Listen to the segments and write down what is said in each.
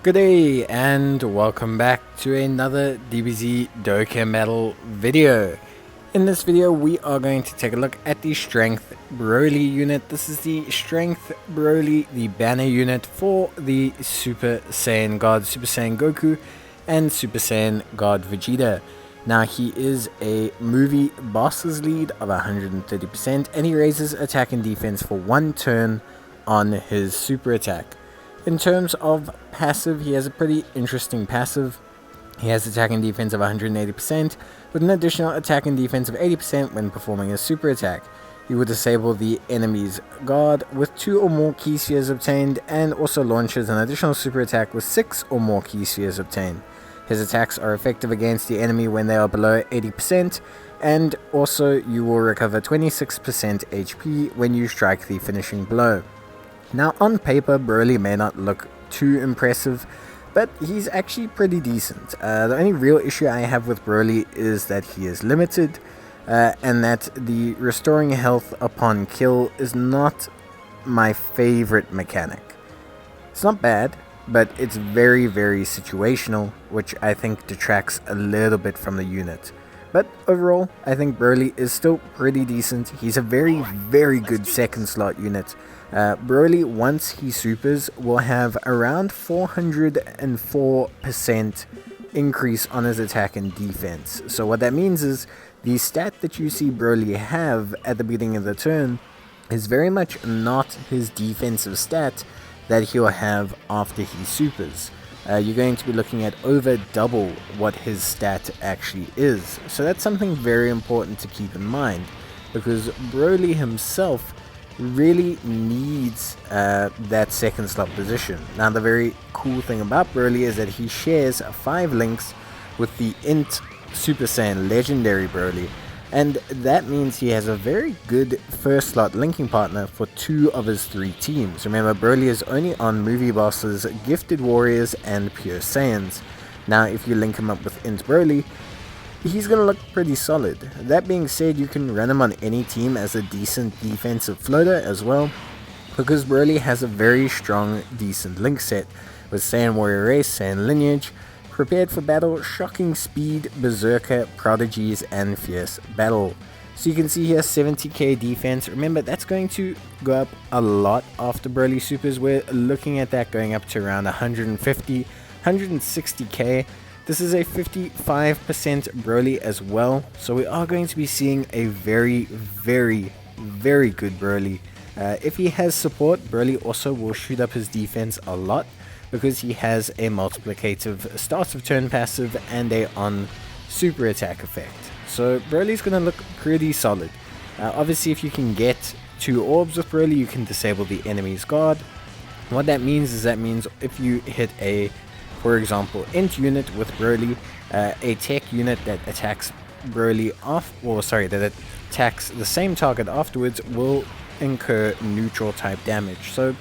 Good day and welcome back to another DBZ Dokkan Battle video. In this video we are going to take a look at the Strength Broly unit. This is the Strength Broly, the banner unit for the Super Saiyan God, Super Saiyan Goku and Super Saiyan God Vegeta. Now he is a movie bosses lead of 130% and he raises attack and defense for 1 turn on his super attack. In terms of passive, he has a pretty interesting passive. He has attack and defense of 180% with an additional attack and defense of 80% when performing a super attack. He will disable the enemy's guard with 2 or more key spheres obtained and also launches an additional super attack with 6 or more key spheres obtained. His attacks are effective against the enemy when they are below 80% and also you will recover 26% HP when you strike the finishing blow. Now on paper Broly may not look too impressive, but he's actually pretty decent. The only real issue I have with Broly is that he is limited and that the restoring health upon kill is not my favorite mechanic. It's not bad, but it's very situational, which I think detracts a little bit from the unit. But overall, I think Broly is still pretty decent. He's a very good second slot unit. Broly, once he supers, will have around 404% increase on his attack and defense. So what that means is the stat that you see Broly have at the beginning of the turn is very much not his defensive stat that he'll have after he supers. You're going to be looking at over double what his stat actually is. So that's something very important to keep in mind, because Broly himself really needs that second slot position. Now the very cool thing about Broly is that he shares 5 links with the Int Super Saiyan Legendary Broly, and that means he has a very good first slot linking partner for 2 of his 3 teams. Remember, Broly is only on movie bosses, Gifted Warriors and Pure Saiyans. Now if you link him up with Int Broly, he's going to look pretty solid. That being said, you can run him on any team as a decent defensive floater as well, because Broly has a very strong decent link set with Saiyan Warrior Race, Saiyan Lineage, Prepared for Battle, Shocking Speed, Berserker, Prodigies and Fierce Battle. So you can see here 70k defense. Remember, that's going to go up a lot after Broly supers. We're looking at that going up to around 150, 160k. This is a 55% Broly as well, so we are going to be seeing a very good Broly. If he has support, Broly also will shoot up his defense a lot, because he has a multiplicative start of turn passive and a on super attack effect. So Broly's going to look pretty solid. Obviously if you can get 2 orbs with Broly, you can disable the enemy's guard. What that means is if you hit a, for example, Int unit with Broly, a tech unit that attacks Broly that attacks the same target afterwards will incur neutral type damage. So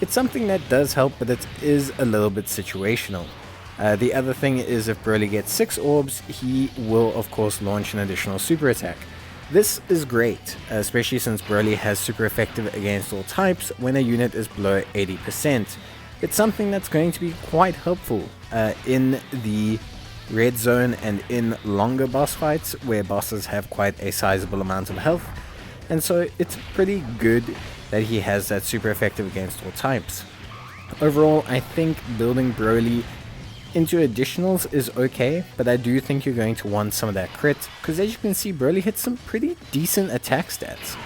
it's something that does help, but it is a little bit situational. The other thing is if Broly gets 6 orbs, he will of course launch an additional super attack. This is great, especially since Broly has super effective against all types when a unit is below 80%. It's something that's going to be quite helpful in the red zone and in longer boss fights where bosses have quite a sizable amount of health, and so it's pretty good that he has that super effective against all types. Overall, I think building Broly into additionals is okay, but I do think you're going to want some of that crit, because as you can see, Broly hits some pretty decent attack stats.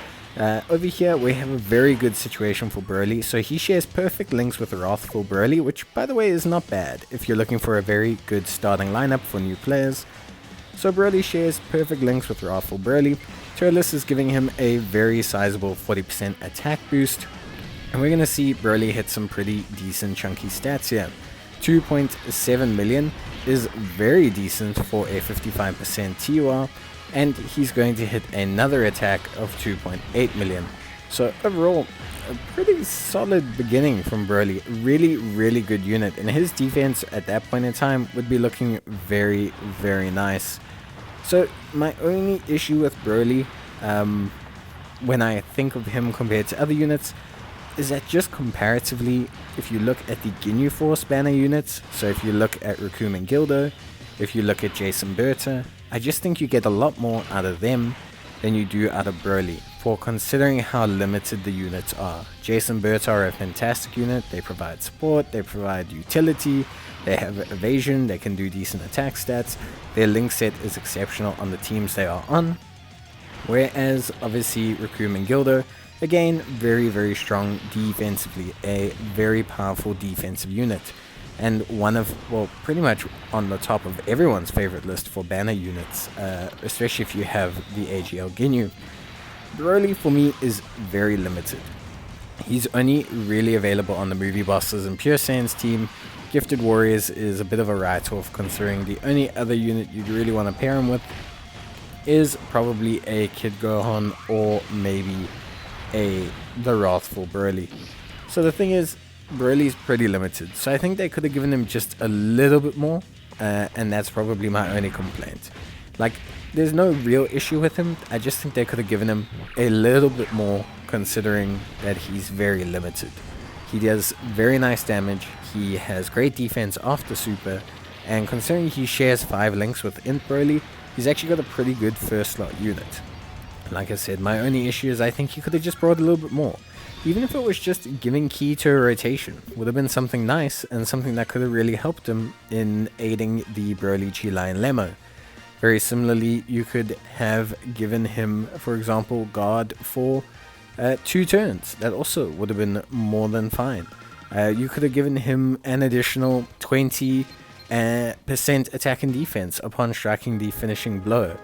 Over here we have a very good situation for Broly, so he shares perfect links with Wrathful Broly, which by the way is not bad if you're looking for a very good starting lineup for new players. So Broly shares perfect links with Wrathful Broly. Turles is giving him a very sizable 40% attack boost, and we're going to see Broly hit some pretty decent chunky stats here. 2.7 million is very decent for a 55% TUR, and he's going to hit another attack of 2.8 million. So overall, a pretty solid beginning from Broly. Really good unit, and his defense at that point in time would be looking very nice. So my only issue with Broly, when I think of him compared to other units, is that just comparatively, if you look at the Ginyu Force banner units, so if you look at Raccoon and Gildo, if you look at Jason Berta, I just think you get a lot more out of them than you do out of Broly, for considering how limited the units are. Jason Berta are a fantastic unit, they provide support, they provide utility, they have evasion, they can do decent attack stats, their link set is exceptional on the teams they are on, whereas obviously Raccoon and Gildo, again, very strong defensively, a very powerful defensive unit, and one of, well, pretty much on the top of everyone's favorite list for banner units, especially if you have the AGL Ginyu. Broly for me is very limited. He's only really available on the Movie Bosses and Pure Saiyans team. Gifted Warriors is a bit of a write-off, considering the only other unit you'd really want to pair him with is probably a Kid Gohan or maybe the Wrathful Broly. So the thing is, Broly's pretty limited, so I think they could have given him just a little bit more, and that's probably my only complaint. Like, there's no real issue with him, I just think they could have given him a little bit more, considering that he's very limited. He does very nice damage, he has great defense after Super, and considering he shares 5 links with Int Broly, he's actually got a pretty good first slot unit. Like I said, my only issue is I think he could have just brought a little bit more. Even if it was just giving key to a rotation, would have been something nice and something that could have really helped him in aiding the Broly, Chi-Lai and Lemo. Very similarly, you could have given him, for example, guard for 2 turns. That also would have been more than fine. You could have given him an additional 20% attack and defense upon striking the finishing blow.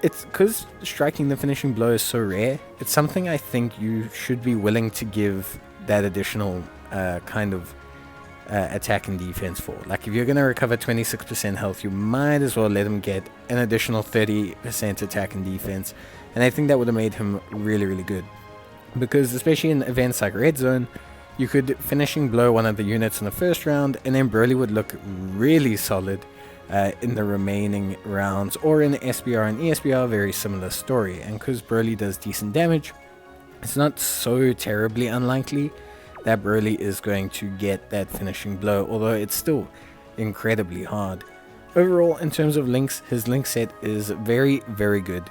It's because striking the finishing blow is so rare, it's something I think you should be willing to give that additional kind of attack and defense for. Like, if you're going to recover 26% health, you might as well let him get an additional 30% attack and defense, and I think that would have made him really good. Because especially in events like Red Zone, you could finishing blow one of the units in the first round, and then Broly would look really solid in the remaining rounds, or in SBR and ESBR, very similar story. And because Broly does decent damage, it's not so terribly unlikely that Broly is going to get that finishing blow, although it's still incredibly hard. Overall, in terms of links, his link set is very good.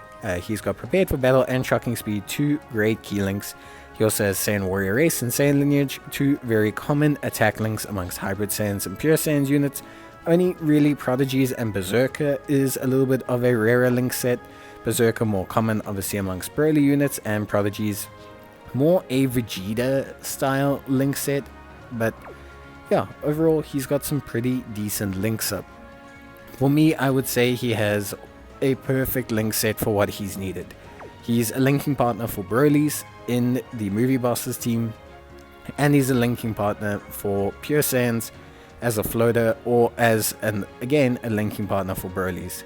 He's got Prepared for Battle and Shocking Speed, 2 great key links. He also has Saiyan Warrior Race and Saiyan Lineage, 2 very common attack links amongst Hybrid Saiyans and Pure Saiyans units. Only really Prodigies and Berserker is a little bit of a rarer link set. Berserker more common obviously amongst Broly units, and Prodigies more a Vegeta style link set. But yeah, overall he's got some pretty decent links up. For me, I would say he has a perfect link set for what he's needed. He's a linking partner for Broly's in the Movie Bosses team, and he's a linking partner for Pure Saiyans as a floater, or as a linking partner for Broly's.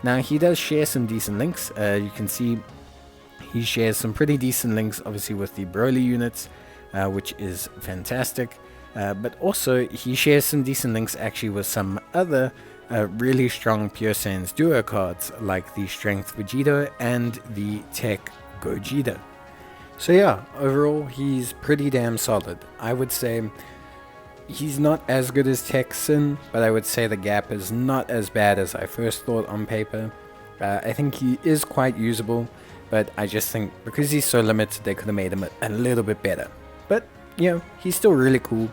Now, he does share some decent links. You can see he shares some pretty decent links obviously with the Broly units, which is fantastic, but also he shares some decent links actually with some other really strong Pure Saiyans duo cards, like the Strength Vegeta and the Tech Gogeta. So yeah, overall he's pretty damn solid. I would say he's not as good as Texan, but I would say the gap is not as bad as I first thought on paper. I think he is quite usable, but I just think because he's so limited, they could have made him a little bit better. But, you know, he's still really cool,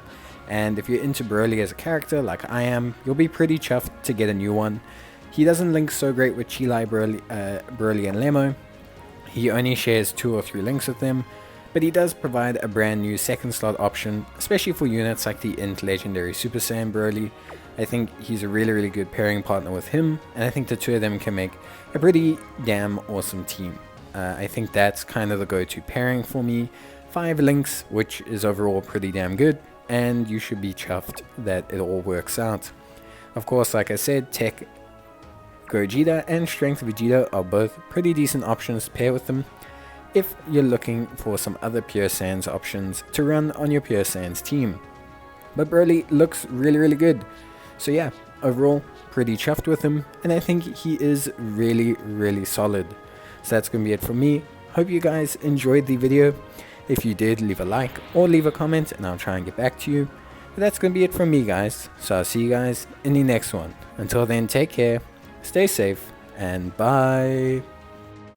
and if you're into Broly as a character, like I am, you'll be pretty chuffed to get a new one. He doesn't link so great with Chi-Lai, Broly and Lemo. He only shares 2 or 3 links with them, but he does provide a brand new second slot option, especially for units like the Int Legendary Super Saiyan Broly. I think he's a really good pairing partner with him, and I think the 2 of them can make a pretty damn awesome team. I think that's kind of the go-to pairing for me. 5 links, which is overall pretty damn good, and you should be chuffed that it all works out. Of course, like I said, Tech Gogeta and Strength Vegeta are both pretty decent options to pair with them if you're looking for some other Pure Saiyans options to run on your Pure Saiyans team. But Broly looks really good. So yeah, overall, pretty chuffed with him, and I think he is really solid. So that's going to be it from me. Hope you guys enjoyed the video. If you did, leave a like or leave a comment and I'll try and get back to you. But that's going to be it from me, guys. So I'll see you guys in the next one. Until then, take care, stay safe, and bye.